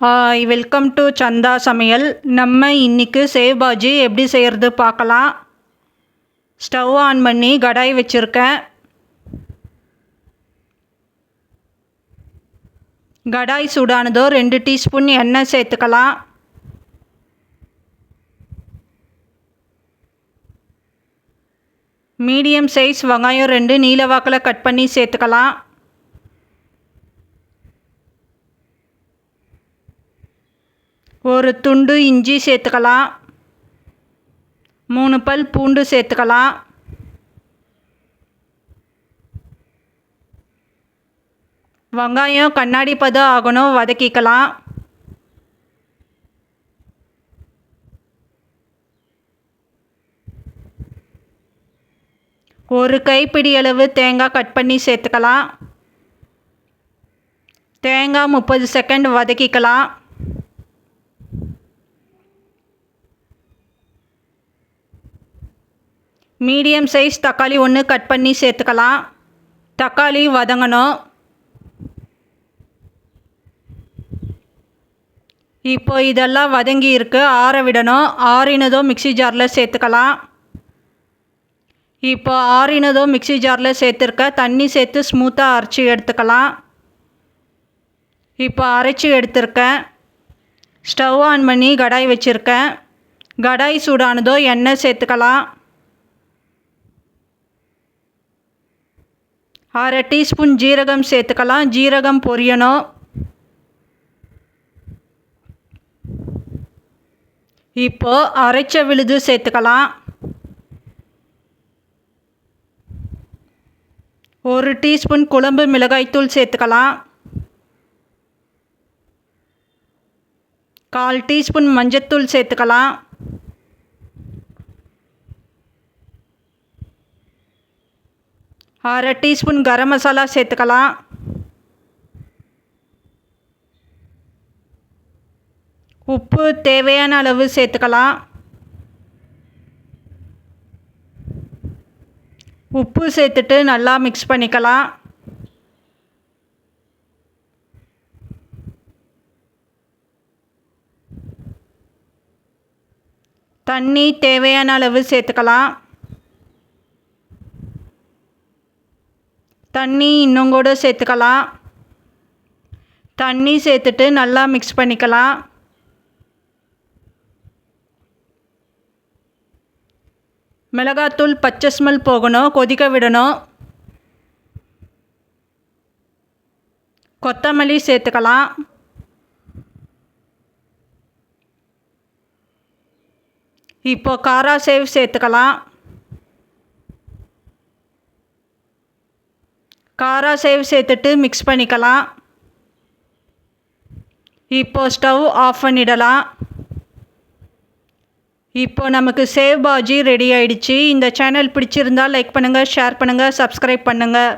Hi, welcome to சந்தா சமையல். நம்ம இன்றைக்கி சேவ் பாஜி எப்படி செய்கிறது பார்க்கலாம். ஸ்டவ் ஆன் பண்ணி கடாய் வச்சுருக்கேன். கடாய் சூடானதோ 2 டீஸ்பூன் எண்ணெய் சேர்த்துக்கலாம். மீடியம் சைஸ் வெங்காயம் 2 நீல வாக்கில் கட் பண்ணி சேர்த்துக்கலாம். ஒரு துண்டு இஞ்சி சேர்த்துக்கலாம். 3 பல் பூண்டு சேர்த்துக்கலாம். வெங்காயம் கண்ணாடி பதம் ஆகணும், வதக்கிக்கலாம். ஒரு கைப்பிடி அளவு தேங்காய் கட் பண்ணி சேர்த்துக்கலாம். தேங்காய் 30 செகண்ட் வதக்கிக்கலாம். மீடியம் சைஸ் தக்காளி 1 கட் பண்ணி சேர்த்துக்கலாம். தக்காளி வதங்கணும். இப்போ இதெல்லாம் வதங்கி இருக்கு, ஆற விடணும். ஆறினதும் மிக்ஸி ஜாரில் சேர்த்துக்கலாம். இப்போ ஆறினதும் மிக்ஸி ஜாரில் சேர்த்துருக்க தண்ணி சேர்த்து ஸ்மூத்தாக அரைச்சி எடுத்துக்கலாம். இப்போ அரைச்சி எடுத்துருக்கேன். ஸ்டவ் ஆன் பண்ணி கடாய் வச்சுருக்கேன். கடாய் சூடானதோ எண்ணெய் சேர்த்துக்கலாம். 1/2 டீஸ்பூன் ஜீரகம் சேர்த்துக்கலாம். ஜீரகம் பொரியணும். இப்போ அரைச்ச விழுது சேர்த்துக்கலாம். 1 டீஸ்பூன் குழம்பு மிளகாய்த்தூள் சேர்த்துக்கலாம். 1/4 டீஸ்பூன் மஞ்சத்தூள் சேர்த்துக்கலாம். 1/2 டீஸ்பூன் கரம் மசாலா சேர்த்துக்கலாம். உப்பு தேவையான அளவு சேர்த்துக்கலாம். உப்பு சேர்த்துட்டு நல்லா மிக்ஸ் பண்ணிக்கலாம். தண்ணி தேவையான அளவு சேர்த்துக்கலாம். தண்ணி இன்னும் கூட சேர்த்துக்கலாம். தண்ணி சேர்த்துட்டு நல்லா மிக்ஸ் பண்ணிக்கலாம். மிளகாத்தூள் பச்சை ஸ்மெல் போகணும், கொதிக்க விடணும். கொத்தமல்லி சேர்த்துக்கலாம். இப்போ காரா சேவ் சேர்த்துக்கலாம். காரா சேவ் சேர்த்துட்டு மிக்ஸ் பண்ணிக்கலாம். இப்போ ஸ்டவ் ஆஃப் பண்ணிடலாம். இப்போ நமக்கு சேவ் பாஜி ரெடி ஆயிடுச்சு. இந்த சேனல் பிடிச்சிருந்தால் லைக் பண்ணுங்கள், ஷேர் பண்ணுங்கள், சப்ஸ்கிரைப் பண்ணுங்கள்.